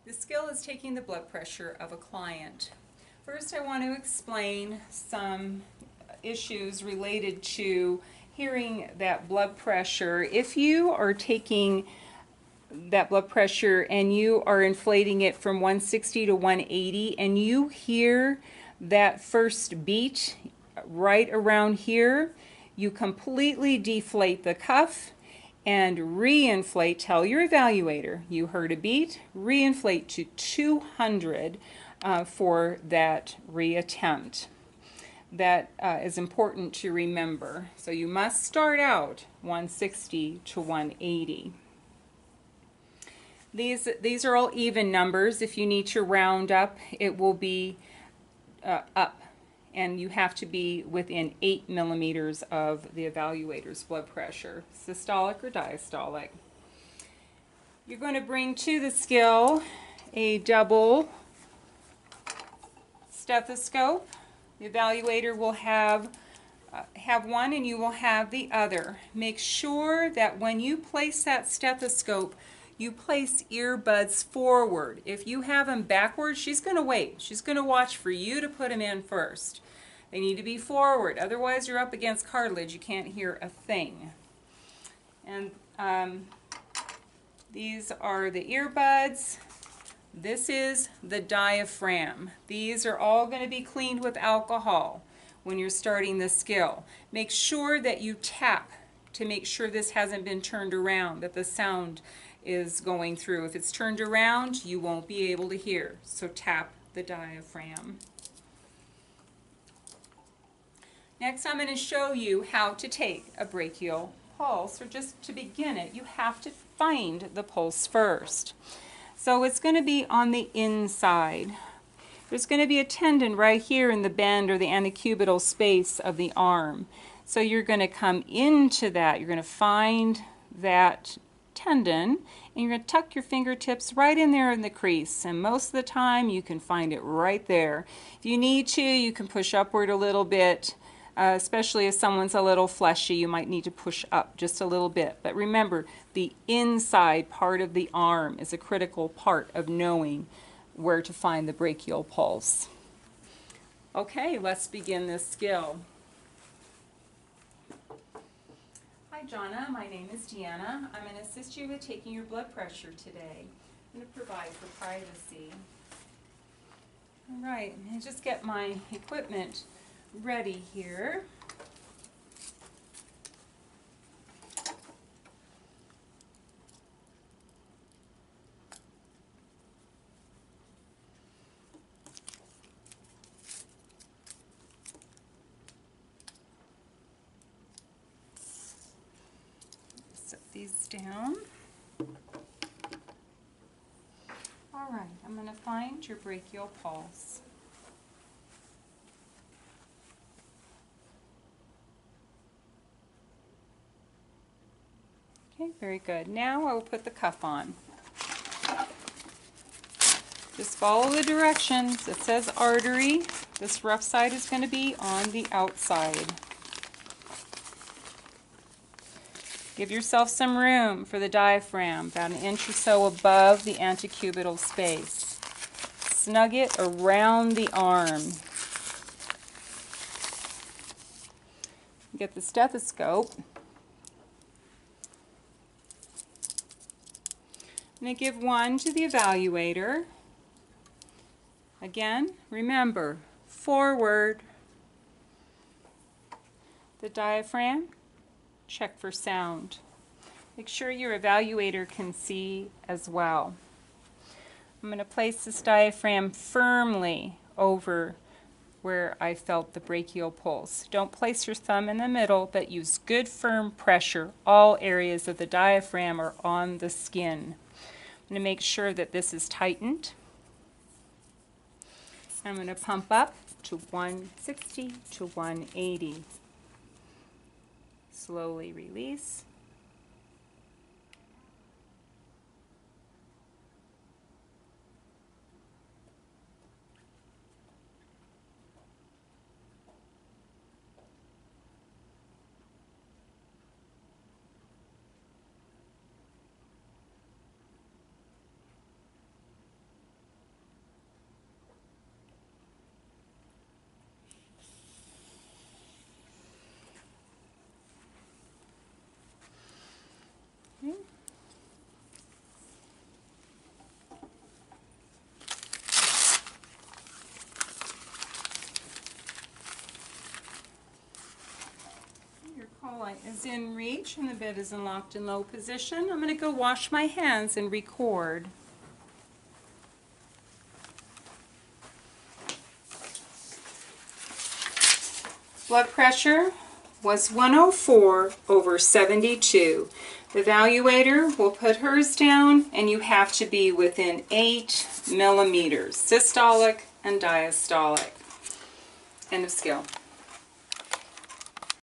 The skill is taking the blood pressure of a client. First, I want to explain some issues related to hearing that blood pressure. If you are taking that blood pressure and you are inflating it from 160 to 180 and you hear that first beat right around here, you completely deflate the cuff and reinflate. Tell your evaluator you heard a beat, reinflate to 200 for that reattempt. That is important to remember. So you must start out 160 to 180. These are all even numbers. If you need to round up, it will be up, and you have to be within 8 millimeters of the evaluator's blood pressure, systolic or diastolic. You're going to bring to the skill a double stethoscope. The evaluator will have one and you will have the other. Make sure that when you place that stethoscope, you place earbuds forward. If you have them backwards, she's going to wait. She's going to watch for you to put them in first. They need to be forward. Otherwise, you're up against cartilage. You can't hear a thing. And these are the earbuds. This is the diaphragm. These are all going to be cleaned with alcohol when you're starting the skill. Make sure that you tap to make sure this hasn't been turned around, that the sound is going through. If it's turned around, you won't be able to hear. So tap the diaphragm. Next, I'm going to show you how to take a brachial pulse, or just to begin it, you have to find the pulse first. So it's going to be on the inside. There's going to be a tendon right here in the bend or the antecubital space of the arm. So you're going to come into that. You're going to find that tendon and you're going to tuck your fingertips right in there in the crease, and most of the time you can find it right there. If you need to, you can push upward a little bit, especially if someone's a little fleshy. You might need to push up just a little bit. But remember, the inside part of the arm is a critical part of knowing where to find the brachial pulse. Okay, let's begin this skill. Hi Jonna, my name is Deanna. I'm going to assist you with taking your blood pressure today. I'm going to provide for privacy. All right, and just get my equipment ready here. Set these down. All right, I'm going to find your brachial pulse. Okay, very good. Now I will put the cuff on. Just follow the directions. It says artery. This rough side is going to be on the outside. Give yourself some room for the diaphragm, about an inch or so above the antecubital space. Snug it around the arm. Get the stethoscope. I'm going to give one to the evaluator. Again, remember, forward. The diaphragm, check for sound. Make sure your evaluator can see as well. I'm going to place this diaphragm firmly over where I felt the brachial pulse. Don't place your thumb in the middle, but use good firm pressure. All areas of the diaphragm are on the skin. I'm going to make sure that this is tightened. I'm going to pump up to 160 to 180. Slowly release. light is in reach and the bed is in locked and low position. I'm going to go wash my hands and record. Blood pressure was 104/72. The evaluator will put hers down, and you have to be within 8 millimeters, systolic and diastolic. End of skill.